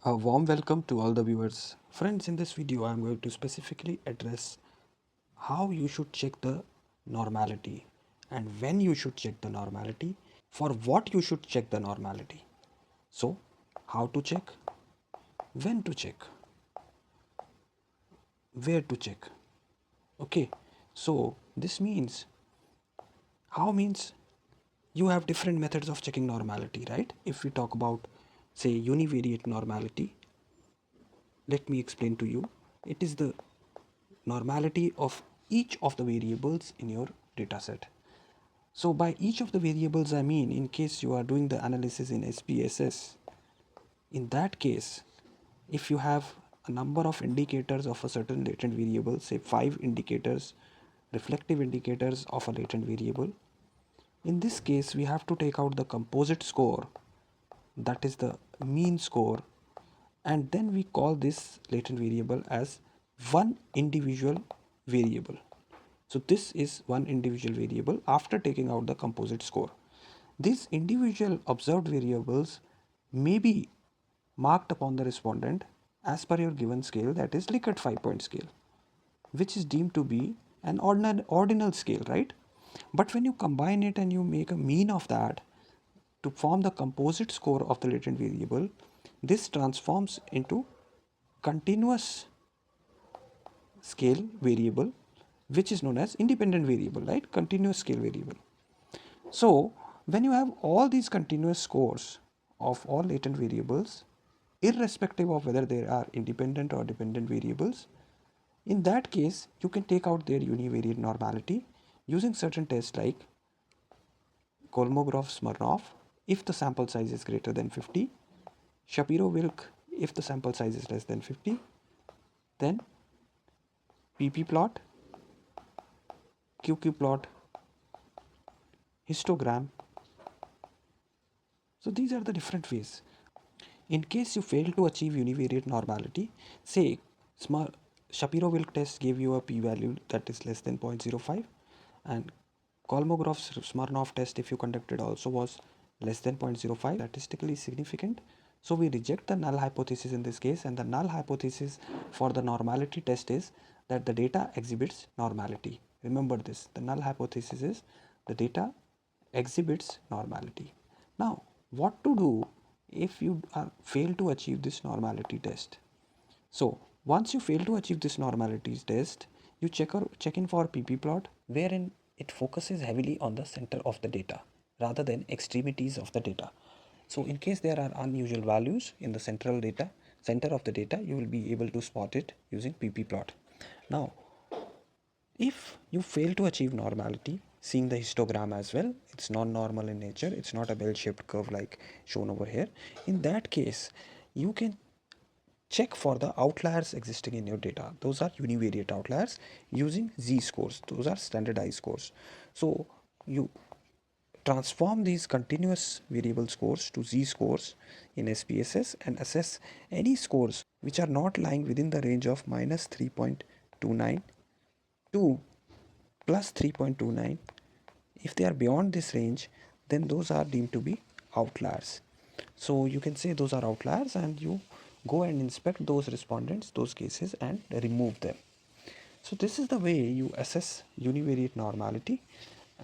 A warm welcome to all the viewers. Friends, in this video I am going to specifically address how you should check the normality and when you should check the normality, for what you should check the normality. So, how to check, when to check, where to check. Okay, so this means, how means you have different methods of checking normality, right? If we talk about, say, univariate normality, let me explain to you. It is the normality of each of the variables in your dataset. So by each of the variables I mean, in case you are doing the analysis in SPSS, in that case, if you have a number of indicators of a certain latent variable, say 5 indicators, reflective indicators of a latent variable, in this case we have to take out the composite score, that is the mean score, and then we call this latent variable as one individual variable. So this is one individual variable after taking out the composite score. These individual observed variables may be marked upon the respondent as per your given scale, that is Likert 5-point scale, which is deemed to be an ordinal scale, right? But when you combine it and you make a mean of that to form the composite score of the latent variable, this transforms into continuous scale variable, which is known as independent variable, right? Continuous scale variable. So when you have all these continuous scores of all latent variables, irrespective of whether they are independent or dependent variables, in that case you can take out their univariate normality using certain tests like Kolmogorov-Smirnov if the sample size is greater than 50, Shapiro-Wilk if the sample size is less than 50, then PP plot, QQ plot, histogram. So these are the different ways. In case you fail to achieve univariate normality, say Shapiro-Wilk test gave you a p-value that is less than 0.05, and Kolmogorov-Smirnov test, if you conducted, also was less than 0.05, statistically significant. So we reject the null hypothesis in this case, and the null hypothesis for the normality test is that the data exhibits normality. Remember this, the null hypothesis is the data exhibits normality. Now, what to do if you fail to achieve this normality test? So, once you fail to achieve this normality test, you check in for PP plot, wherein it focuses heavily on the center of the data rather than extremities of the data. So in case there are unusual values in the center of the data, you will be able to spot it using PP plot. Now, if you fail to achieve normality, seeing the histogram as well, it's non-normal in nature, it's not a bell-shaped curve like shown over here. In that case, you can check for the outliers existing in your data. Those are univariate outliers using z-scores. Those are standardized scores. So you transform these continuous variable scores to z-scores in SPSS and assess any scores which are not lying within the range of minus 3.29 to plus 3.29. If they are beyond this range, then those are deemed to be outliers. So you can say those are outliers, and you go and inspect those respondents, those cases, and remove them. So this is the way you assess univariate normality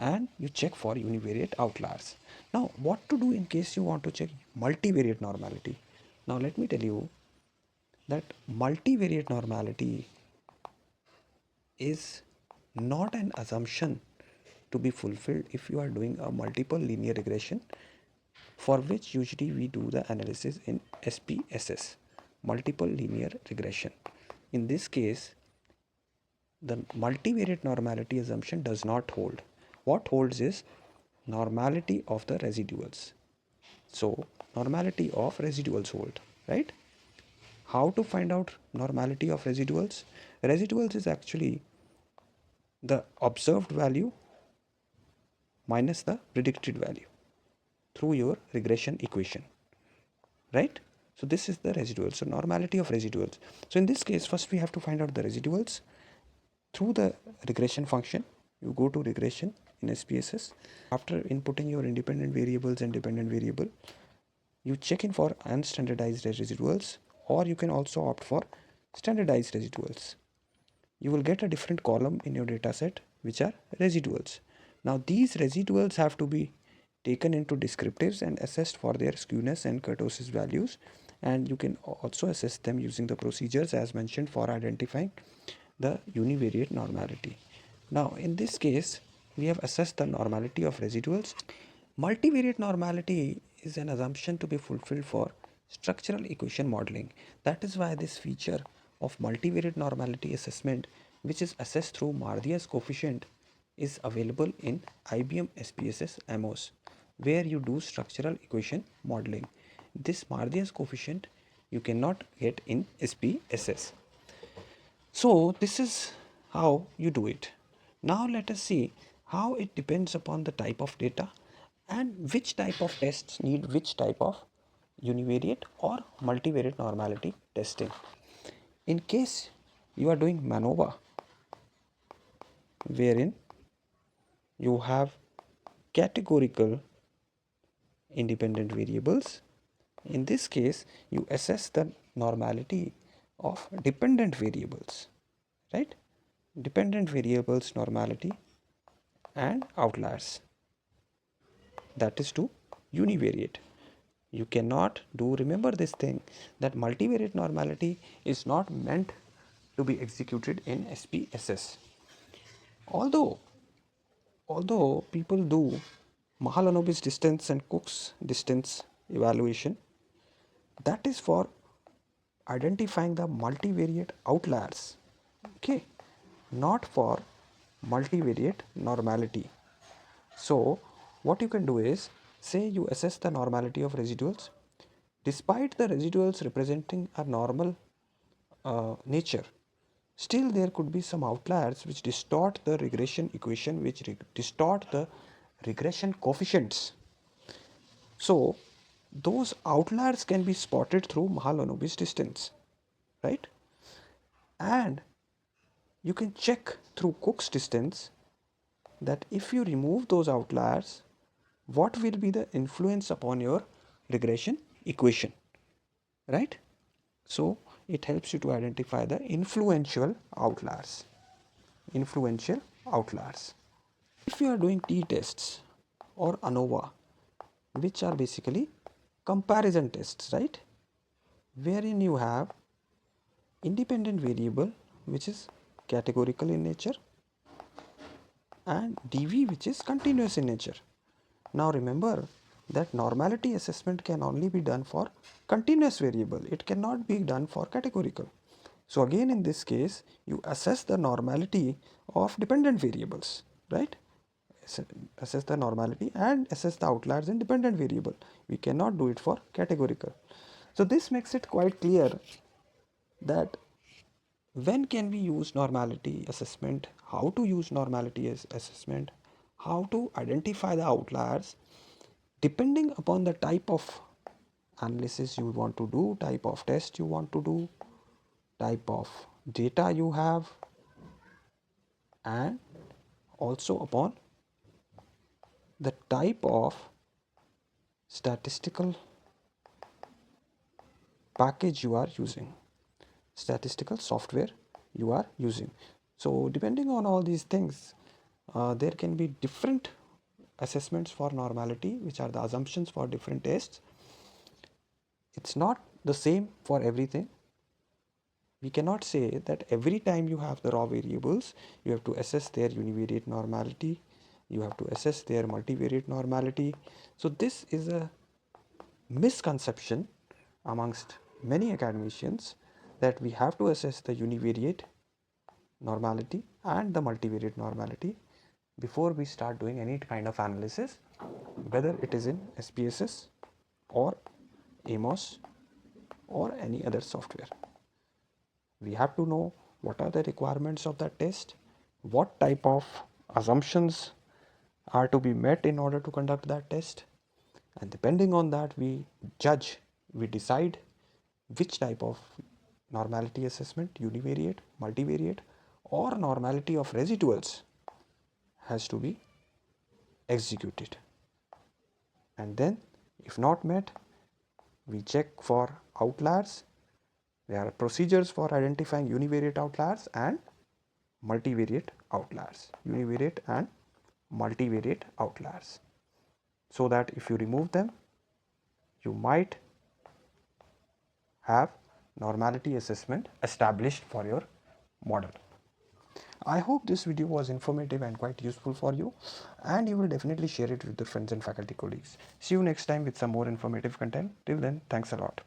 and you check for univariate outliers. Now, what to do in case you want to check multivariate normality? Now let me tell you that multivariate normality is not an assumption to be fulfilled if you are doing a multiple linear regression, for which usually we do the analysis in SPSS, multiple linear regression. In this case, the multivariate normality assumption does not hold. What holds is normality of the residuals. So normality of residuals hold, right? How to find out normality of residuals? Residuals is actually the observed value minus the predicted value through your regression equation, right? So this is the residual. So normality of residuals. So in this case, first we have to find out the residuals through the regression function. You go to regression in SPSS. After inputting your independent variables and dependent variable, you check in for unstandardized residuals, or you can also opt for standardized residuals. You will get a different column in your dataset which are residuals. Now these residuals have to be taken into descriptives and assessed for their skewness and kurtosis values, and you can also assess them using the procedures as mentioned for identifying the univariate normality. Now in this case we have assessed the normality of residuals. Multivariate normality is an assumption to be fulfilled for structural equation modeling. That is why this feature of multivariate normality assessment, which is assessed through Mardia's coefficient, is available in IBM SPSS AMOS, where you do structural equation modeling. This Mardia's coefficient you cannot get in SPSS. So this is how you do it. Now let us see how it depends upon the type of data and which type of tests need which type of univariate or multivariate normality testing. In case you are doing MANOVA, wherein you have categorical independent variables, in this case you assess the normality of dependent variables, right? Dependent variables normality and outliers, that is to univariate. You cannot do, remember this thing, that multivariate normality is not meant to be executed in SPSS. Although people do Mahalanobis distance and Cook's distance evaluation, that is for identifying the multivariate outliers, okay, not for multivariate normality. So what you can do is, say you assess the normality of residuals. Despite the residuals representing a normal nature, still there could be some outliers which distort the regression equation, which distort the regression coefficients. So those outliers can be spotted through Mahalanobis distance, right? And you can check through Cook's distance that if you remove those outliers, what will be the influence upon your regression equation, right? So it helps you to identify the influential outliers. Influential outliers. If you are doing t-tests or ANOVA, which are basically comparison tests, right? Wherein you have independent variable which is categorical in nature and dv which is continuous in nature. Now remember that normality assessment can only be done for continuous variable. It cannot be done for categorical. So again in this case you assess the normality of dependent variables, right? Assess the normality and assess the outliers in dependent variable. We cannot do it for categorical. So this makes it quite clear that when can we use normality assessment, how to use normality assessment, how to identify the outliers depending upon the type of analysis you want to do, type of test you want to do, type of data you have, and also upon the type of statistical package you are using, statistical software you are using. So depending on all these things, there can be different assessments for normality, which are the assumptions for different tests. It's not the same for everything. We cannot say that every time you have the raw variables, you have to assess their univariate normality, you have to assess their multivariate normality. So this is a misconception amongst many academicians, that we have to assess the univariate normality and the multivariate normality before we start doing any kind of analysis, whether it is in SPSS or AMOS or any other software. We have to know what are the requirements of that test, what type of assumptions are to be met in order to conduct that test, and depending on that we judge, we decide which type of normality assessment, univariate, multivariate, or normality of residuals has to be executed. And then if not met, we check for outliers. There are procedures for identifying univariate outliers and multivariate outliers. Univariate and multivariate outliers. So that if you remove them, you might have normality assessment established for your model. I hope this video was informative and quite useful for you, and you will definitely share it with your friends and faculty colleagues. See you next time with some more informative content. Till then, thanks a lot.